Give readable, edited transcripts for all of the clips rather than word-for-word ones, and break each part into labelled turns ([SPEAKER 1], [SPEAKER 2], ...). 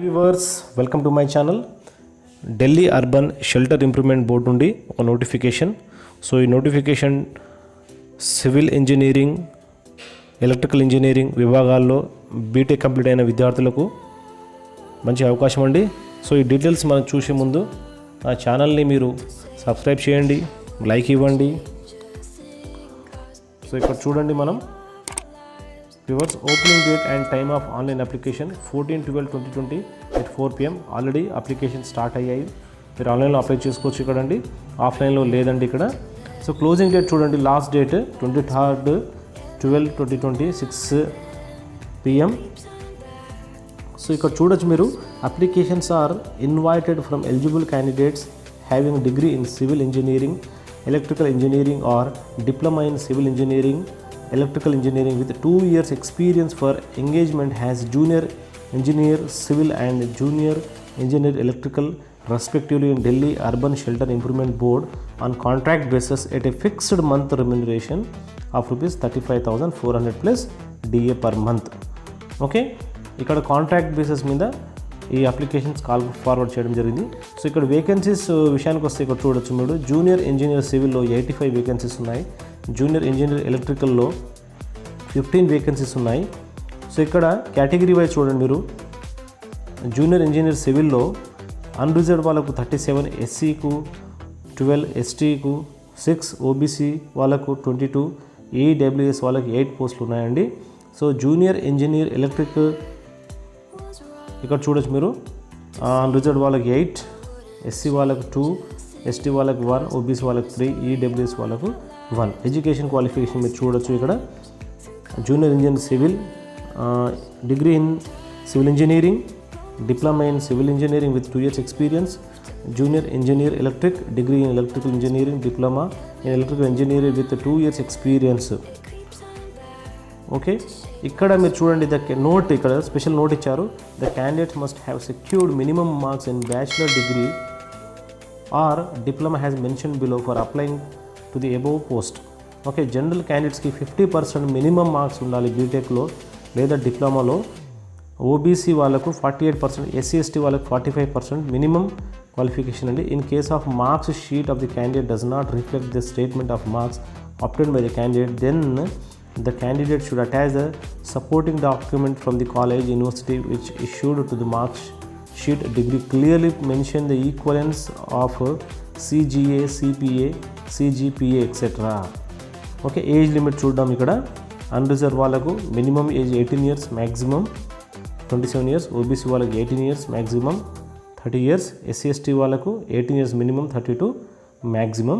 [SPEAKER 1] Viewers welcome to my channel. Delhi urban shelter improvement board నుండి ఒక notification. So ఈ notification civil engineering, electrical engineering విభాగాల్లో BTech complete అయిన విద్యార్థులకు మంచి అవకాశం అండి. సో ఈ డీటెయిల్స్ మనం చూసే ముందు ఆ ఛానల్ని మీరు సబ్స్క్రైబ్ చేయండి, లైక్ ఇవ్వండి. సో ఇక్కడ చూడండి, మనం viewers opening date and time of online application 14/12/2020 at 4 PM. Already application start అయ్యాయి. మీరు ఆన్లైన్లో అప్లై చేసుకోవచ్చు ఇక్కడ అండి, ఆఫ్లైన్లో లేదండి ఇక్కడ. సో క్లోజింగ్ డేట్ చూడండి, లాస్ట్ డేట్ 23/12/2020 6 PM. సో ఇక్కడ చూడొచ్చు మీరు, applications are invited from eligible candidates having degree in civil engineering, electrical engineering or diploma in civil engineering, electrical engineering with 2 years experience for engagement as junior engineer civil and junior engineer electrical respectively in Delhi Urban Shelter Improvement Board on contract basis at a fixed month remuneration of rupees 35,400 plus DA per month. Okay, ఇక్కడ contract basis మీద ఈ applications call forward చేయడం జరిగింది. So ఇక్కడ vacancies విషయానికి వస్తే ఇక్కడ చూడొచ్చు మీరు, జూనియర్ ఇంజనీర్ సివిల్లో 85 వేకెన్సీస్ ఉన్నాయి, జూనియర్ ఇంజనీర్ ఎలక్ట్రికల్లో 15 వేకెన్సీస్ ఉన్నాయి. సో ఇక్కడ కేటగిరీ వైజ్ చూడండి మీరు, జూనియర్ ఇంజనీర్ సివిల్లో అన్రిజర్వ్డ్ వాళ్ళకు 37, ఎస్సీకు 12, ఎస్టీకు 6, ఓబీసీ వాళ్ళకు 22, ఏఈడబ్ల్యూఎస్ వాళ్ళకి 8 పోస్టులు ఉన్నాయండి. సో జూనియర్ ఇంజనీర్ ఎలక్ట్రిక్ ఇక్కడ చూడొచ్చు మీరు, అన్రిజర్వ్డ్ వాళ్ళకి 8, ఎస్సీ వాళ్ళకు 2, ఎస్టీ వాళ్ళకు 1, ఓబీసీ వాళ్ళకు 3, ఈడబ్ల్యూఎస్ వాళ్ళకు 1. ఎడ్యుకేషన్ క్వాలిఫికేషన్ మీరు చూడొచ్చు ఇక్కడ, junior engineer civil, degree in civil engineering, diploma in civil engineering with 2 years experience, junior engineer electric, degree in electrical engineering, diploma in electrical engineering with 2 years experience. Okay, ఇక్కడ మీరు చూడండి, note ఇక్కడ special note ఇచ్చారు, the candidates must have secured minimum marks in bachelor degree or diploma has mention below for applying to the above post. Okay, general క్యాండిడేట్స్కి 50% minimum marks ఉండాలి బీటెక్లో లేదా డిప్లొమాలో. OBC వాళ్ళకు 48%, ఎస్సీ ఎస్టీ వాళ్ళకు 45% minimum qualification అండి. In case of marks sheet of the candidate does not reflect the statement of marks obtained by the candidate, then the candidate should attach a supporting document from the college university which issued to the marks sheet degree clearly mention the equivalence of CGA, CPA, CGPA etc. Okay, age limit చూద్దాం ఇక్కడ. Unreserved వాళ్ళకు minimum age 18 years, maximum 27 years, OBC వాళ్ళకి 18 years, maximum 30 years, SC ST వాళ్ళకు 18 years minimum, 32 maximum.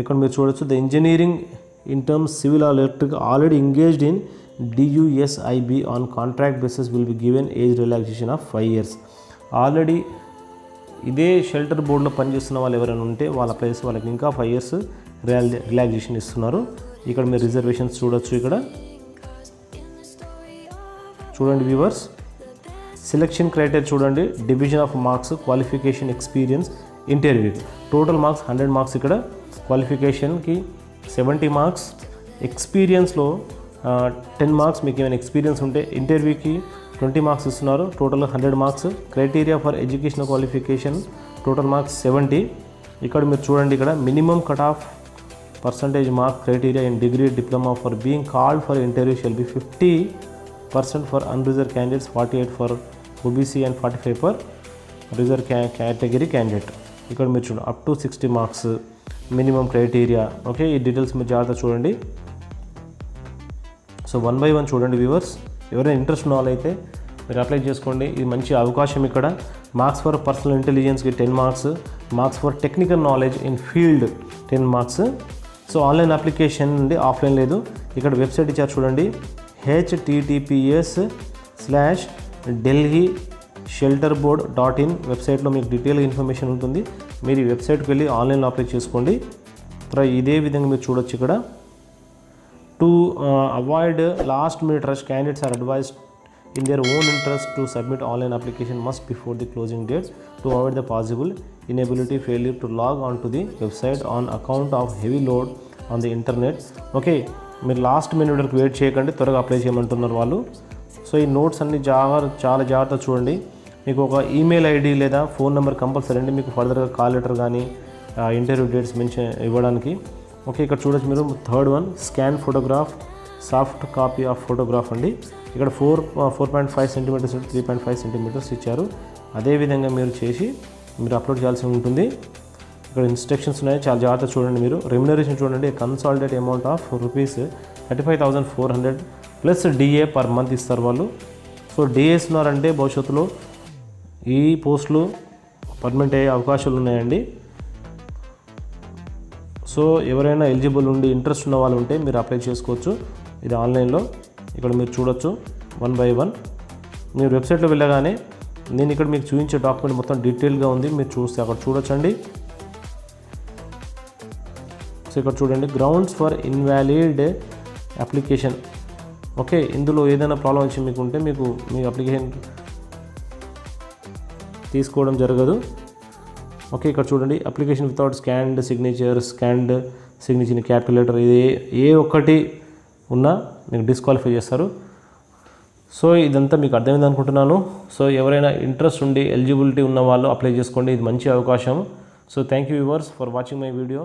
[SPEAKER 1] ఇక్కడ మీరు చూడొచ్చు, the engineering in terms civil or electric already engaged in DUSIB on contract basis will be given age relaxation of 5 years. Already ఇదే shelter బోర్డులో పనిచేస్తున్న వాళ్ళు ఎవరైనా ఉంటే వాళ్ళ ప్లేస్ వాళ్ళకి ఇంకా 5 years రిలాక్సేషన్ ఇస్తున్నారు. ఇక్కడ మీరు రిజర్వేషన్స్ చూడొచ్చు. ఇక్కడ చూడండి వ్యూవర్స్, సెలెక్షన్ క్రైటీరియా చూడండి, division of marks, qualification, experience, interview. Total marks 100 marks. ఇక్కడ క్వాలిఫికేషన్కి 70 మార్క్స్, ఎక్స్పీరియన్స్లో 10 మార్క్స్, మీకు ఏమైనా ఎక్స్పీరియన్స్ ఉంటే. ఇంటర్వ్యూకి 20 మార్క్స్ ఇస్తున్నారు, total 100 marks. Criteria for educational qualification total marks 70. ఇక్కడ మీరు చూడండి, ఇక్కడ minimum cut off percentage mark criteria in degree diploma for being called for interview shall be 50% for unreserved candidates, 48 for OBC and 45 for reserved category candidate. ఇక్కడ మీరు చూడండి, up to 60 marks minimum criteria. Okay, ఈ details మీరు జాగ్రత్త చూడండి. So 1 by 1 చూడండి viewers. ఎవరైనా interest ఉన్న వాళ్ళైతే మీరు అప్లై చేసుకోండి, ఇది మంచి అవకాశం. ఇక్కడ మార్క్స్ ఫర్ పర్సనల్ ఇంటెలిజెన్స్కి 10 marks, marks for technical knowledge in field 10 marks. So online application అండి, ఆఫ్లైన్ లేదు. ఇక్కడ వెబ్సైట్ ఇచ్చారు చూడండి, https:/delhishelterboard.in వెబ్సైట్లో మీకు డీటెయిల్ ఇన్ఫర్మేషన్ ఉంటుంది. మీరు ఈ వెబ్సైట్కి వెళ్ళి ఆన్లైన్లో అప్లై చేసుకోండి. ఇదే విధంగా మీరు చూడొచ్చు ఇక్కడ, to avoid last minute rush candidates are advised in their own interest to submit online application must before the closing date to avoid the possible inability failure to log on to the website on account of heavy load on the internet. Okay, మీరు last minute వరకు wait చేయకండి, త్వరగా apply చేయమంటున్నారు వాళ్ళు. So ఈ notes అన్ని చాలా జాగ్రత్త చూడండి. మీకు ఒక ఈమెయిల్ ఐడి లేదా ఫోన్ నెంబర్ కంపల్సరీ అండి, మీకు ఫర్దర్గా కాల్ లెటర్ కానీ ఇంటర్వ్యూ డేట్స్ మెన్షన్ ఇవ్వడానికి. ఓకే, ఇక్కడ చూడొచ్చు మీరు. Third one, scan photograph soft copy of photograph అండి. ఇక్కడ 4.5 సెంటీమీటర్స్ 3.5 సెంటీమీటర్స్ ఇచ్చారు. అదేవిధంగా మీరు చేసి మీరు అప్లోడ్ చేయాల్సి ఉంటుంది. ఇక్కడ ఇన్స్ట్రక్షన్స్ ఉన్నాయి, చాలా జాగ్రత్త చూడండి మీరు. రెమ్యునరేషన్ చూడండి, consolidate amount of ₹35,400 plus DA per month ఇస్తారు వాళ్ళు. సో డిఏ ఇస్తున్నారంటే భవిష్యత్తులో ఈ పోస్టులు పర్మనెంట్ అయ్యే అవకాశాలు ఉన్నాయండి. సో ఎవరైనా ఎలిజిబుల్ ఉండి ఇంట్రెస్ట్ ఉన్న వాళ్ళు ఉంటే మీరు అప్లై చేసుకోవచ్చు. ఇది ఆన్లైన్లో ఇక్కడ మీరు చూడొచ్చు 1 by 1. మీరు వెబ్సైట్లో వెళ్ళగానే నేను ఇక్కడ మీకు చూపించే డాక్యుమెంట్ మొత్తం డీటెయిల్గా ఉంది, మీరు చూస్తే అక్కడ చూడొచ్చండి. సో ఇక్కడ చూడండి, grounds for invalid application. Okay, ఇందులో ఏదైనా ప్రాబ్లం వచ్చి మీకు ఉంటే మీకు మీ అప్లికేషన్ తీసుకోవడం జరగదు. ఓకే, ఇక్కడ చూడండి, application without scanned signature calculator ఇది ఏ ఒక్కటి ఉన్నా మీకు డిస్క్వాలిఫై చేస్తారు. సో ఇదంతా మీకు అర్థమైంది అనుకుంటున్నాను. సో ఎవరైనా ఇంట్రెస్ట్ ఉండి ఎలిజిబిలిటీ ఉన్న వాళ్ళు అప్లై చేసుకోండి, ఇది మంచి అవకాశం. So thank you viewers for watching my video.